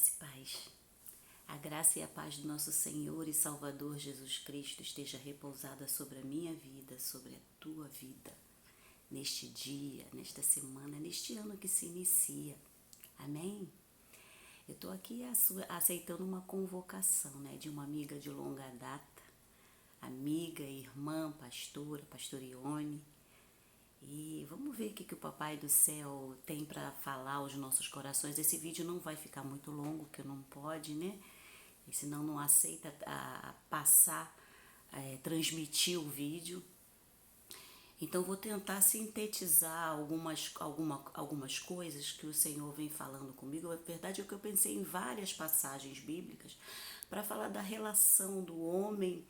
Graça e paz. A graça e a paz do nosso Senhor e Salvador Jesus Cristo esteja repousada sobre a minha vida, sobre a tua vida, neste dia, nesta semana, neste ano que se inicia. Amém? Eu estou aqui aceitando uma convocação, de uma amiga de longa data, amiga, irmã, pastora Ione. E vamos ver o que o Papai do Céu tem para falar aos nossos corações. Esse vídeo não vai ficar muito longo, porque não pode, E senão não aceita transmitir o vídeo. Então vou tentar sintetizar algumas coisas que o Senhor vem falando comigo. A verdade é que eu pensei em várias passagens bíblicas para falar da relação do homem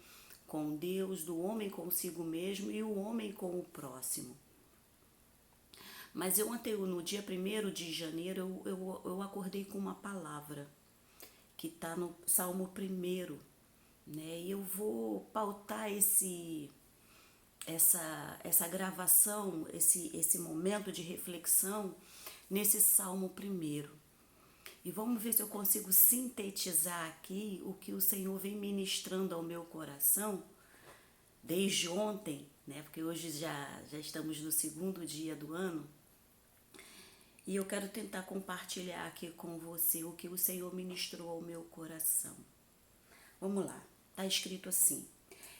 com Deus, do homem consigo mesmo e o homem com o próximo. Mas no dia 1º de janeiro, eu acordei com uma palavra que está no Salmo 1º, E eu vou pautar essa gravação, esse momento de reflexão nesse Salmo 1º. E vamos ver se eu consigo sintetizar aqui o que o Senhor vem ministrando ao meu coração desde ontem, Porque hoje já estamos no 2º dia do ano. E eu quero tentar compartilhar aqui com você o que o Senhor ministrou ao meu coração. Vamos lá, está escrito assim: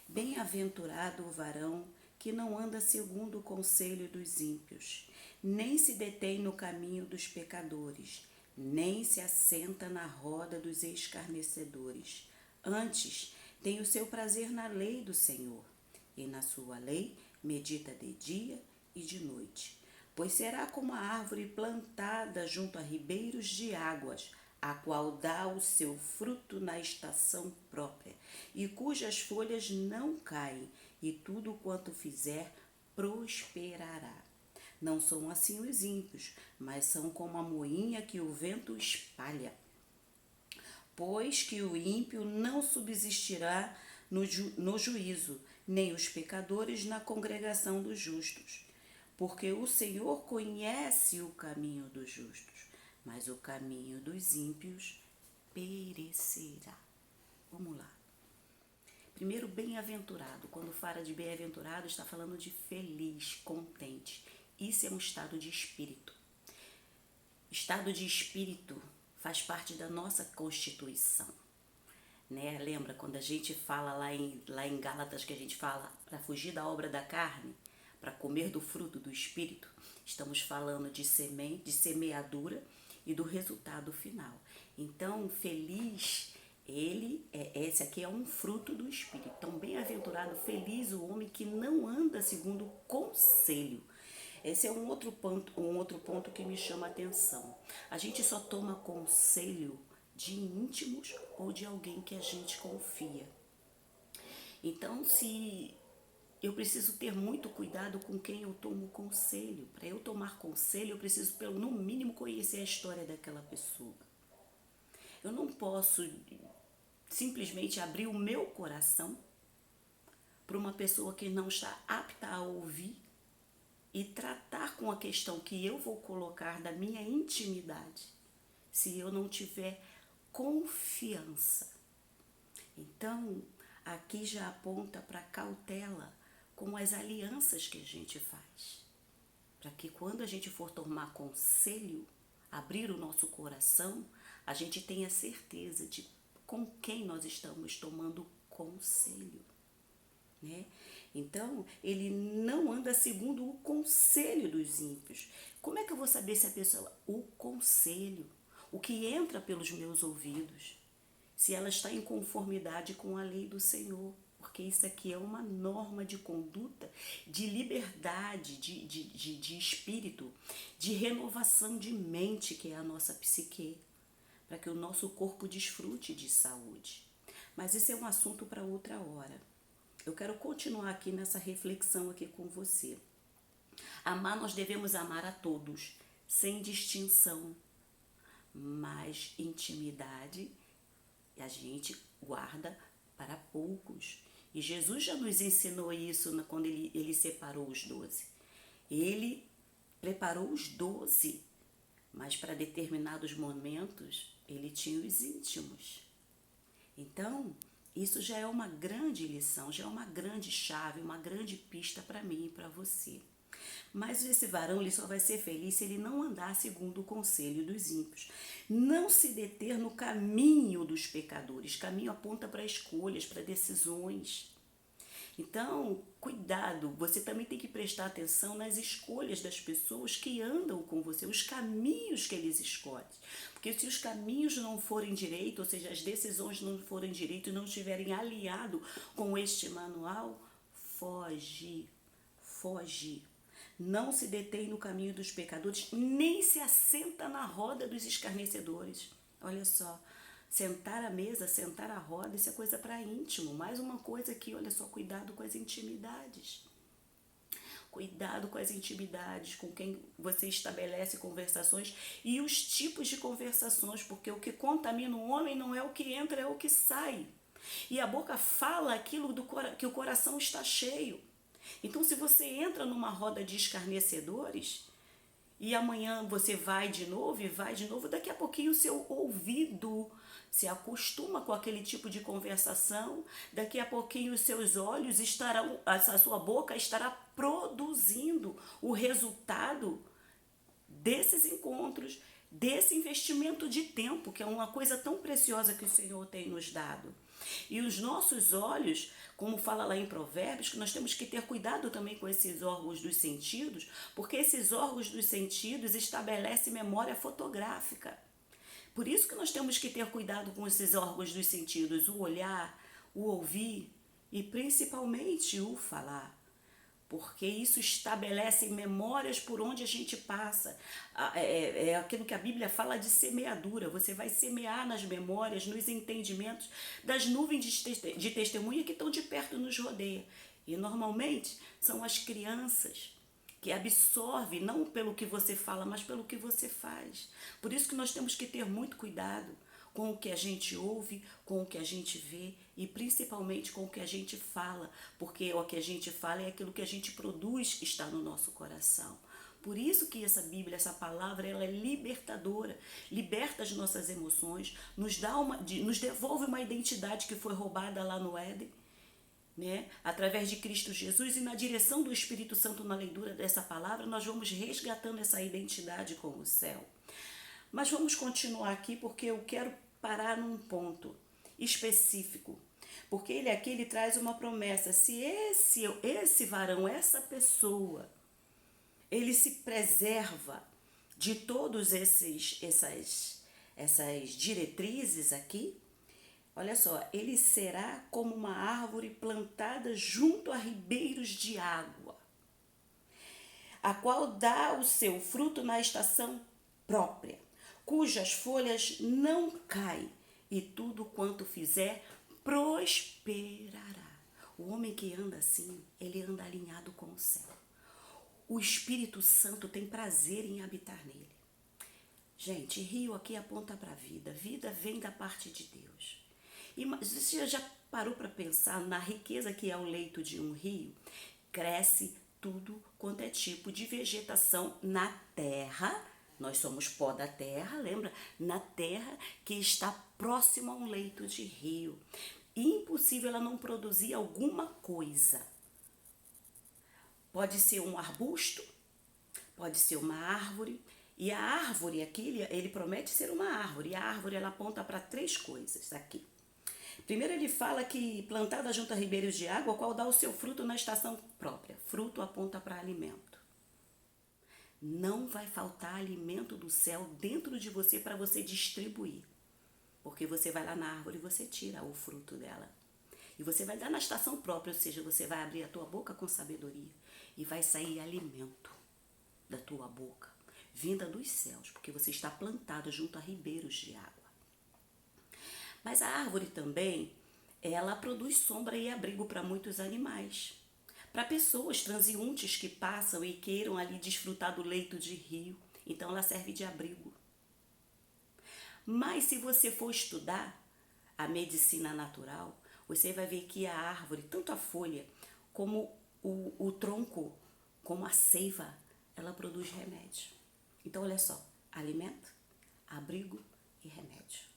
Bem-aventurado o varão que não anda segundo o conselho dos ímpios, nem se detém no caminho dos pecadores, nem se assenta na roda dos escarnecedores. Antes, tem o seu prazer na lei do Senhor, e na sua lei medita de dia e de noite. Pois será como a árvore plantada junto a ribeiros de águas, a qual dá o seu fruto na estação própria, e cujas folhas não caem, e tudo quanto fizer prosperará. Não são assim os ímpios, mas são como a moinha que o vento espalha. Pois que o ímpio não subsistirá no juízo, nem os pecadores na congregação dos justos. Porque o Senhor conhece o caminho dos justos, mas o caminho dos ímpios perecerá. Vamos lá. Primeiro, bem-aventurado. Quando fala de bem-aventurado, está falando de feliz, contente. Isso é um estado de espírito. Estado de espírito faz parte da nossa constituição. Lembra quando a gente fala lá em Gálatas, que a gente fala para fugir da obra da carne, para comer do fruto do Espírito? Estamos falando de semente, de semeadura e do resultado final. Então, feliz, esse aqui é um fruto do Espírito. Então, bem-aventurado, feliz o homem que não anda segundo o conselho. Esse é um outro ponto que me chama a atenção. A gente só toma conselho de íntimos ou de alguém que a gente confia. Então, se eu preciso ter muito cuidado com quem eu tomo conselho. Para eu tomar conselho, eu preciso, no mínimo, conhecer a história daquela pessoa. Eu não posso simplesmente abrir o meu coração para uma pessoa que não está apta a ouvir e tratar com a questão que eu vou colocar da minha intimidade, se eu não tiver confiança. Então, aqui já aponta para cautela com as alianças que a gente faz. Para que quando a gente for tomar conselho, abrir o nosso coração, a gente tenha certeza de com quem nós estamos tomando conselho. Então, ele não anda segundo o conselho dos ímpios. Como é que eu vou saber se a pessoa... O conselho, o que entra pelos meus ouvidos, se ela está em conformidade com a lei do Senhor. Porque isso aqui é uma norma de conduta, de liberdade, de espírito, de renovação de mente, que é a nossa psique, para que o nosso corpo desfrute de saúde. Mas esse é um assunto para outra hora. Eu quero continuar aqui nessa reflexão aqui com você. Amar, nós devemos amar a todos, sem distinção, mas intimidade a gente guarda para poucos. E Jesus já nos ensinou isso quando ele separou os 12. Ele preparou os 12 mas para determinados momentos ele tinha os íntimos. Então, isso já é uma grande lição, já é uma grande chave, uma grande pista para mim e para você. Mas esse varão ele só vai ser feliz se ele não andar segundo o conselho dos ímpios. Não se deter no caminho dos pecadores. Caminho aponta para escolhas, para decisões. Então, cuidado, você também tem que prestar atenção nas escolhas das pessoas que andam com você, os caminhos que eles escolhem. Porque se os caminhos não forem direito, ou seja, as decisões não forem direito e não estiverem alinhado com este manual, foge, foge. Não se detém no caminho dos pecadores, nem se assenta na roda dos escarnecedores. Olha só, sentar à mesa, sentar à roda, isso é coisa para íntimo. Mais uma coisa aqui, olha só, cuidado com as intimidades. Cuidado com as intimidades, com quem você estabelece conversações e os tipos de conversações, porque o que contamina o homem não é o que entra, é o que sai. E a boca fala aquilo que o coração está cheio. Então, se você entra numa roda de escarnecedores e amanhã você vai de novo e vai de novo, daqui a pouquinho o seu ouvido se acostuma com aquele tipo de conversação, daqui a pouquinho os seus olhos estarão, a sua boca estará produzindo o resultado desses encontros, desse investimento de tempo, que é uma coisa tão preciosa que o Senhor tem nos dado. E os nossos olhos, como fala lá em Provérbios, que nós temos que ter cuidado também com esses órgãos dos sentidos, porque esses órgãos dos sentidos estabelecem memória fotográfica. Por isso que nós temos que ter cuidado com esses órgãos dos sentidos, o olhar, o ouvir e principalmente o falar. Porque isso estabelece memórias por onde a gente passa. É aquilo que a Bíblia fala de semeadura. Você vai semear nas memórias, nos entendimentos das nuvens de testemunha que estão de perto nos rodeia. E normalmente são as crianças que absorvem não pelo que você fala, mas pelo que você faz. Por isso que nós temos que ter muito cuidado com o que a gente ouve, com o que a gente vê e principalmente com o que a gente fala, porque o que a gente fala é aquilo que a gente produz que está no nosso coração. Por isso que essa Bíblia, essa palavra, ela é libertadora, liberta as nossas emoções, nos devolve uma identidade que foi roubada lá no Éden, né? Através de Cristo Jesus e na direção do Espírito Santo na leitura dessa palavra, nós vamos resgatando essa identidade com o céu. Mas vamos continuar aqui porque eu quero parar num ponto específico. Porque ele traz uma promessa. Se esse varão, essa pessoa, ele se preserva de todos essas diretrizes aqui, olha só, ele será como uma árvore plantada junto a ribeiros de água, a qual dá o seu fruto na estação própria, cujas folhas não caem, e tudo quanto fizer prosperará. O homem que anda assim, ele anda alinhado com o céu. O Espírito Santo tem prazer em habitar nele. Gente, rio aqui aponta para a vida. Vida vem da parte de Deus. E você já parou para pensar na riqueza que é o leito de um rio? Cresce tudo quanto é tipo de vegetação na terra. Nós somos pó da terra, lembra? Na terra que está próximo a um leito de rio. Impossível ela não produzir alguma coisa. Pode ser um arbusto, pode ser uma árvore. E a árvore aqui, ele promete ser uma árvore. E a árvore ela aponta para 3 coisas aqui. Primeiro ele fala que plantada junto a ribeiros de água, qual dá o seu fruto na estação própria. Fruto aponta para alimento. Não vai faltar alimento do céu dentro de você para você distribuir. Porque você vai lá na árvore e você tira o fruto dela. E você vai dar na estação própria, ou seja, você vai abrir a tua boca com sabedoria. E vai sair alimento da tua boca, vinda dos céus, porque você está plantado junto a ribeiros de água. Mas a árvore também, ela produz sombra e abrigo para muitos animais. Para pessoas transeuntes que passam e queiram ali desfrutar do leito de rio. Então ela serve de abrigo. Mas se você for estudar a medicina natural, você vai ver que a árvore, tanto a folha como o tronco, como a seiva, ela produz remédio. Então olha só, alimento, abrigo e remédio.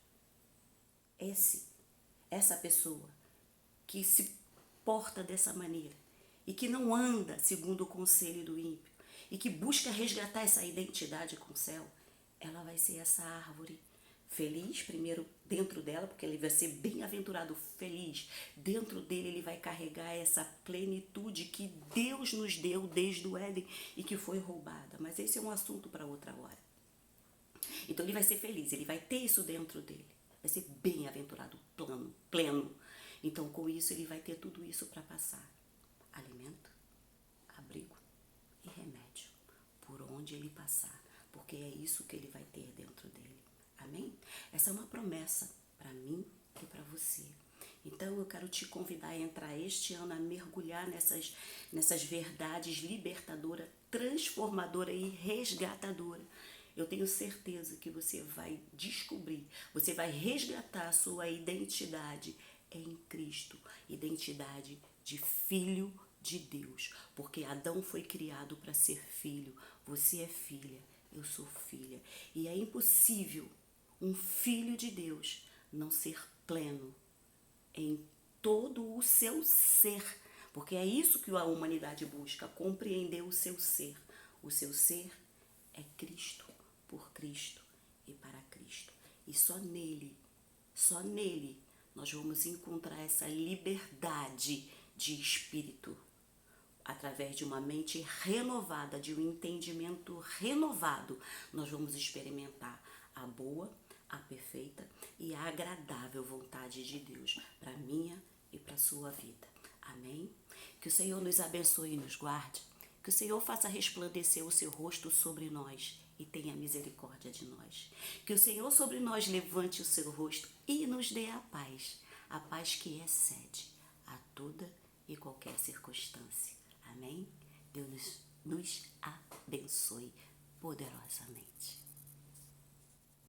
Essa pessoa que se porta dessa maneira e que não anda segundo o conselho do ímpio e que busca resgatar essa identidade com o céu, ela vai ser essa árvore feliz, primeiro dentro dela, porque ele vai ser bem-aventurado, feliz. Dentro dele ele vai carregar essa plenitude que Deus nos deu desde o Éden e que foi roubada. Mas esse é um assunto para outra hora. Então ele vai ser feliz, ele vai ter isso dentro dele. Vai ser bem-aventurado, pleno. Então com isso ele vai ter tudo isso para passar. Alimento, abrigo e remédio. Por onde ele passar. Porque é isso que ele vai ter dentro dele. Amém? Essa é uma promessa para mim e para você. Então eu quero te convidar a entrar este ano a mergulhar nessas verdades libertadoras, transformadoras e resgatadoras. Eu tenho certeza que você vai descobrir, você vai resgatar a sua identidade em Cristo, identidade de filho de Deus, porque Adão foi criado para ser filho, você é filha, eu sou filha, e é impossível um filho de Deus não ser pleno em todo o seu ser, porque é isso que a humanidade busca, compreender o seu ser. O seu ser é Cristo, por Cristo e para Cristo. E só nele nós vamos encontrar essa liberdade de espírito, através de uma mente renovada, de um entendimento renovado, nós vamos experimentar a boa, a perfeita e a agradável vontade de Deus para a minha e para a sua vida. Amém? Que o Senhor nos abençoe e nos guarde, que o Senhor faça resplandecer o seu rosto sobre nós e tenha misericórdia de nós. Que o Senhor sobre nós levante o seu rosto e nos dê a paz que excede a toda e qualquer circunstância. Amém? Deus nos abençoe poderosamente.